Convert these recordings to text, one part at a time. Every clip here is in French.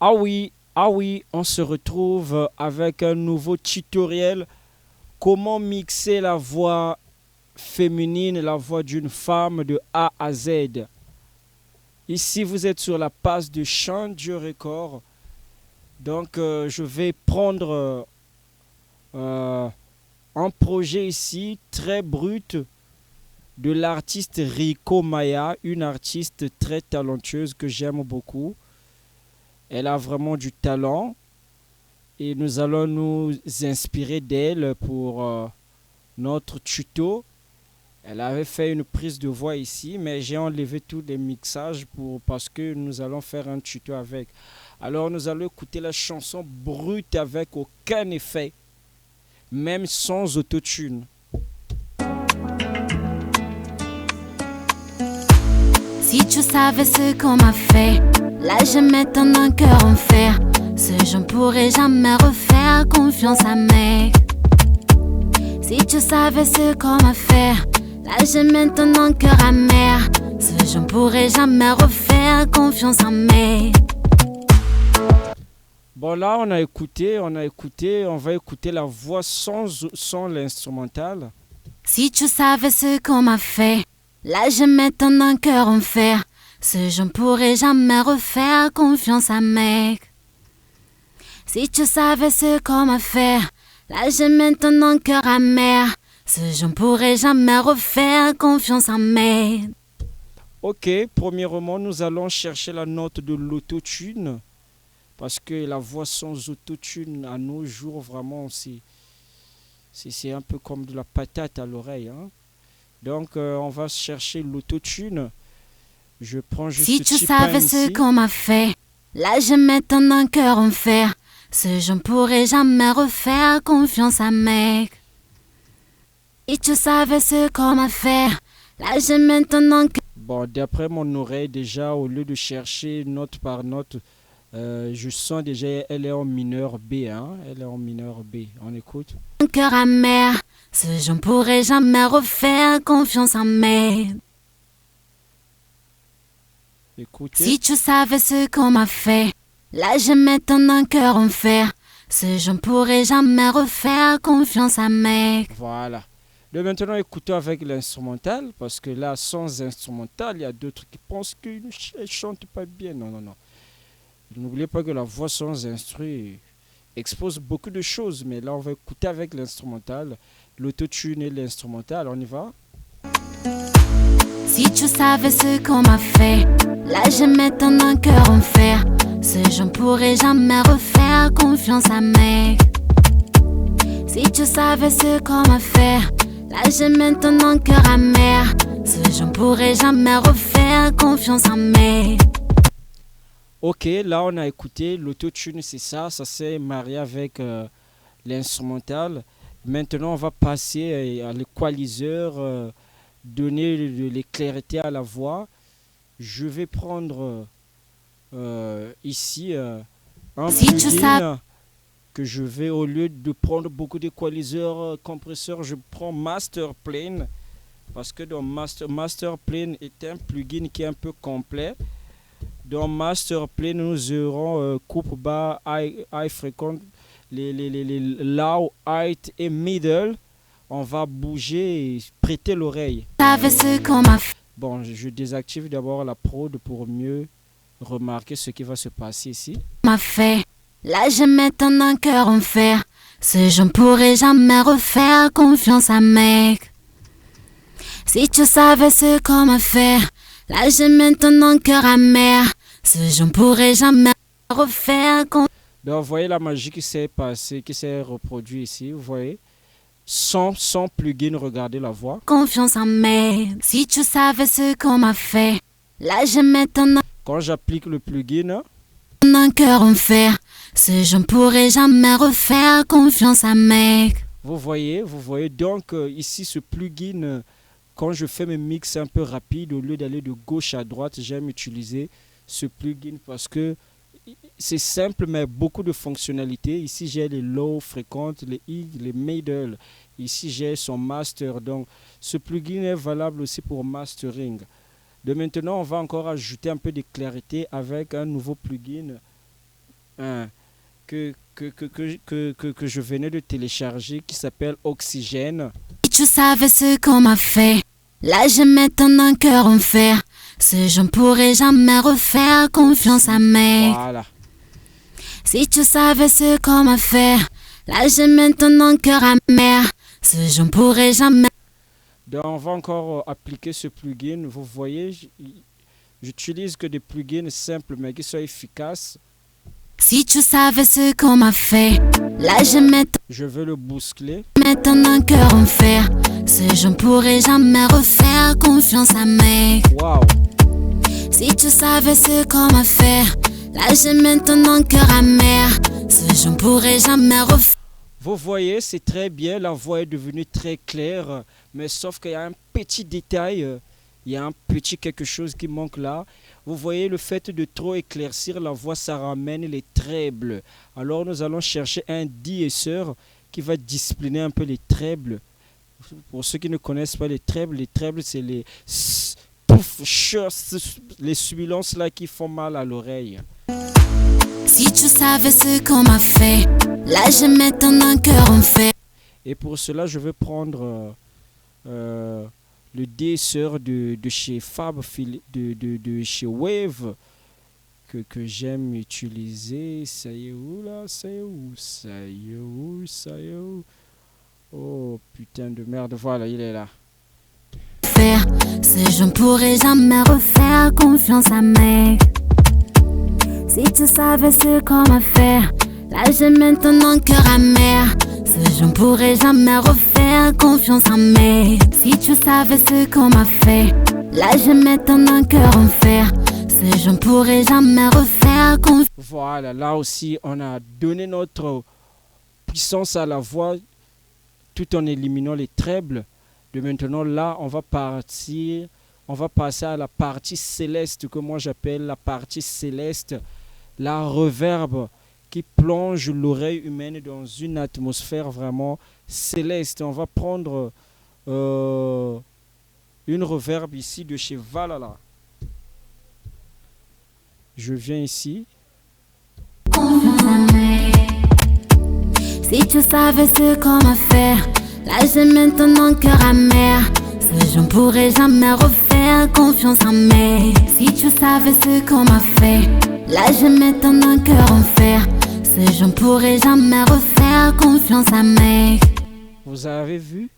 Ah oui, on se retrouve avec un nouveau tutoriel. Comment mixer la voix féminine, la voix d'une femme de A à Z. Ici, vous êtes sur la page de Chant Dieu Record. Donc, je vais prendre euh, un projet ici très brut de l'artiste Rico Maya, une artiste très talentueuse que j'aime beaucoup. Elle a vraiment du talent et nous allons nous inspirer d'elle pour notre tuto. Elle avait fait une prise de voix ici, mais j'ai enlevé tous les mixages parce que nous allons faire un tuto avec. Alors nous allons écouter la chanson brute avec aucun effet, même sans autotune. Si tu savais ce qu'on m'a fait, là je mets ton un cœur en fer. Ce je ne pourrais jamais refaire, confiance à mec. Si tu savais ce qu'on m'a fait, là je mets ton un cœur amer. Ce je ne pourrais jamais refaire, confiance en mec. Bon là on a écouté, on va écouter la voix sans l'instrumental. Si tu savais ce qu'on m'a fait, là je mets ton un cœur en fer. Ce je ne pourrais jamais refaire, confiance à mec. Si tu savais ce qu'on m'a fait, là je mets ton un cœur amer. Ce je ne pourrais jamais refaire, confiance en mec. Ok, premièrement nous allons chercher la note de l'autotune. Parce que la voix sans autotune à nos jours, vraiment, c'est un peu comme de la patate à l'oreille. Hein. Donc, on va chercher l'autotune. Je prends juste Si tu Chipin savais ce ici. qu'on m'a fait, là je mets ton un cœur en fer. Ce je ne pourrais jamais refaire, confiance à mec. Si tu savais ce qu'on m'a fait, là je mets ton un cœur. Bon, d'après mon oreille, déjà, au lieu de chercher note par note, je sens déjà elle est en mineur B. Hein. Elle est en mineur B. On écoute. Un cœur amer, ce je ne pourrais jamais refaire, confiance en mec. Écoutez. Si tu savais ce qu'on m'a fait, là je mets ton un cœur en fer. Ce je ne pourrais jamais refaire, confiance à mec. Voilà. De maintenant, écoutons avec l'instrumental, parce que là, sans instrumental, il y a d'autres qui pensent qu'ils ne chantent pas bien. Non, non, non. N'oubliez pas que la voix sans instru expose beaucoup de choses, mais là, on va écouter avec l'instrumental, l'autotune et l'instrumental. On y va. Si tu savais ce qu'on m'a fait, là je mets ton un cœur en fer. Ce je ne pourrais jamais refaire, confiance à mec. Si tu savais ce qu'on m'a fait, là je mets ton un cœur amer. Ce je ne pourrais jamais refaire, confiance en mec. Ok, là, on a écouté l'autotune, c'est ça. Ça s'est marié avec l'instrumental. Maintenant, on va passer à l'équaliseur, donner de l'éclairité à la voix. Je vais prendre ici un Si tu plugin que je vais, au lieu de prendre beaucoup d'équaliseurs, compresseurs, je prends Masterplane parce que dans Masterplane est un plugin qui est un peu complet. Dans Masterplane, nous aurons coupe bas, high fréquent, les low, height et middle. On va bouger et prêter l'oreille. Savais ce qu'on m'a fait. Bon, je désactive d'abord la prod pour mieux remarquer ce qui va se passer ici. M'a fait. Là je mets ton un cœur en fer. Ce je ne pourrais jamais refaire, confiance à mec. Si tu savais ce qu'on m'a fait, là je mets ton un cœur amer. Ce je ne pourrais jamais refaire, Donc, vous voyez la magie qui s'est passée, qui s'est reproduite ici, vous voyez. Sans plugin, regardez la voix. confiance en mec. Si tu savais ce qu'on m'a fait, là je mets ton Quand j'applique le plugin, un cœur en fer. Ce je ne pourrais jamais refaire, confiance à mec. vous voyez. Donc ici, ce plugin, quand je fais mes mix un peu rapides, au lieu d'aller de gauche à droite, j'aime utiliser ce plugin parce que c'est simple mais beaucoup de fonctionnalités. Ici j'ai les low fréquentes, les high, les middle. Ici j'ai son master. Donc ce plugin est valable aussi pour mastering. De maintenant on va encore ajouter un peu de clarité avec un nouveau plugin hein, que je venais de télécharger qui s'appelle Oxygène. Si tu savais ce qu'on m'a fait, là je m'étonne un cœur en fer. Ce je ne pourrais jamais refaire confiance à mec. Voilà. Si tu savais ce qu'on m'a fait, là je m'étonne un cœur amer. Ce je ne pourrais jamais. Donc, on va encore appliquer ce plugin. Vous voyez, j'utilise que des plugins simples mais qui soient efficaces. Si tu savais ce qu'on m'a fait, là je Je veux le bousculer. m'étonne un cœur en fer. Ce je ne pourrais jamais refaire confiance à mec. Waouh. Si tu savais ce qu'on m'a fait, là je m'étonne un cœur amer. Ce je ne pourrais jamais refaire. Vous voyez, c'est très bien. La voix est devenue très claire. Mais sauf qu'il y a un petit détail. Il y a un petit quelque chose qui manque là. Vous voyez, le fait de trop éclaircir la voix, ça ramène les trebles. Alors nous allons chercher un deesser qui va discipliner un peu les trebles. Pour ceux qui ne connaissent pas les trebles c'est les pouf, les silences là qui font mal à l'oreille. Si tu savais ce qu'on m'a fait, là je m'étonne un cœur en fer. Et pour cela, je vais prendre le deesser de chez Fab, de chez Wave, que j'aime utiliser. Ça y est où là? Ça y est où? Ça y est où? Ça y est où? Oh putain de merde, voilà, il est là. Faire, ce je ne pourrais jamais refaire confiance à mec. Si tu savais ce qu'on m'a fait, là je m'étonne un cœur amer. Ce je ne pourrais jamais refaire confiance en mec. Si tu savais ce qu'on m'a fait, là je m'étonne un cœur en fer. Ce je ne pourrais jamais refaire confiance. Voilà, là aussi on a donné notre puissance à la voix tout en éliminant les trebles. De maintenant là on va passer à la partie céleste que moi j'appelle la partie céleste, la reverb qui plonge l'oreille humaine dans une atmosphère vraiment céleste. On va prendre une reverb ici de chez Valhalla. Je viens ici. Si tu savais ce qu'on m'a fait, là je m'étonne un cœur amer. Ce je ne pourrais jamais refaire confiance en mec. Si tu savais ce qu'on m'a fait, là je m'étonne un cœur en fer. Ce je ne pourrais jamais refaire confiance à mec. Vous avez vu?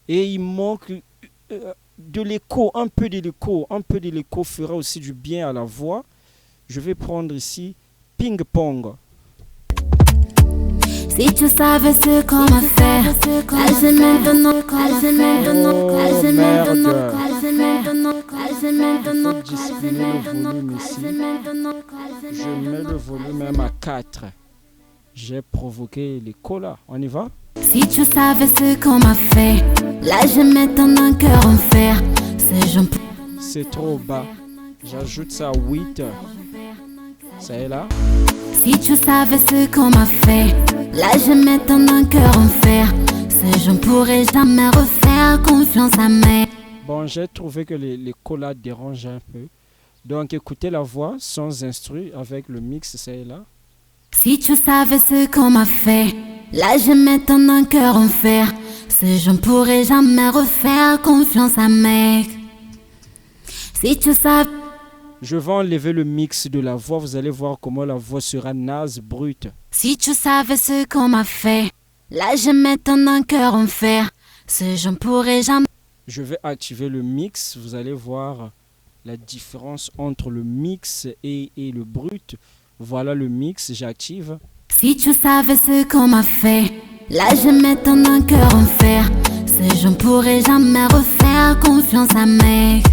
Et il manque de l'écho, un peu de l'écho. Un peu de l'écho fera aussi du bien à la voix. Je vais prendre ici Ping Pong. Si tu savais ce qu'on m'a fait, là je m'étonne un cœur en fer. Là je m'étonne un cœur en fer. Là je m'étonne un Je mets le volume même à 4. J'ai provoqué l'écho là. On y va? Si tu savais ce qu'on m'a fait, là je m'étonne un cœur en fer. C'est trop bas. J'ajoute ça à 8. Ça est là. Si tu savais ce qu'on m'a fait, là je m'étonne un cœur en fer. Ce je ne pourrais jamais refaire confiance à mec. Bon, j'ai trouvé que l'écho là dérange un peu. Donc écoutez la voix sans instru avec le mix, c'est là. Si tu savais ce qu'on m'a fait, là je m'étonne un cœur en fer. Ce je ne pourrais jamais refaire confiance à mec. Si tu savais. Je vais enlever le mix de la voix, vous allez voir comment la voix sera naze, brute. Si tu savais ce qu'on m'a fait, là je m'étonne un cœur en fer. Ce je ne pourrais jamais. Je vais activer le mix, vous allez voir la différence entre le mix et le brut. Voilà le mix, j'active. Si tu savais ce qu'on m'a fait, là je m'étonne un cœur en fer. Ce je ne pourrais jamais refaire confiance à mec.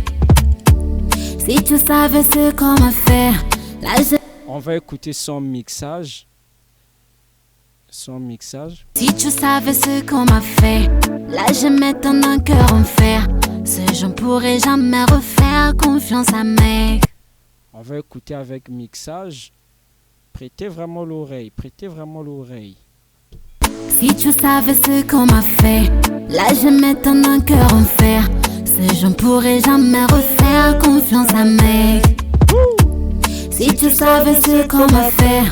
Si tu savais ce qu'on m'a fait, là je... On va écouter son mixage. Son mixage. Si tu savais ce qu'on m'a fait, là je m'étonne un cœur en fer. Ce je ne pourrais jamais refaire confiance à mec. On va écouter avec mixage. Prêtez vraiment l'oreille, prêtez vraiment l'oreille. Si tu savais ce qu'on m'a fait, là je m'étonne un cœur en fer. Ce je ne pourrais jamais refaire confiance à mec. Si tu savais ce qu'on m'a fait.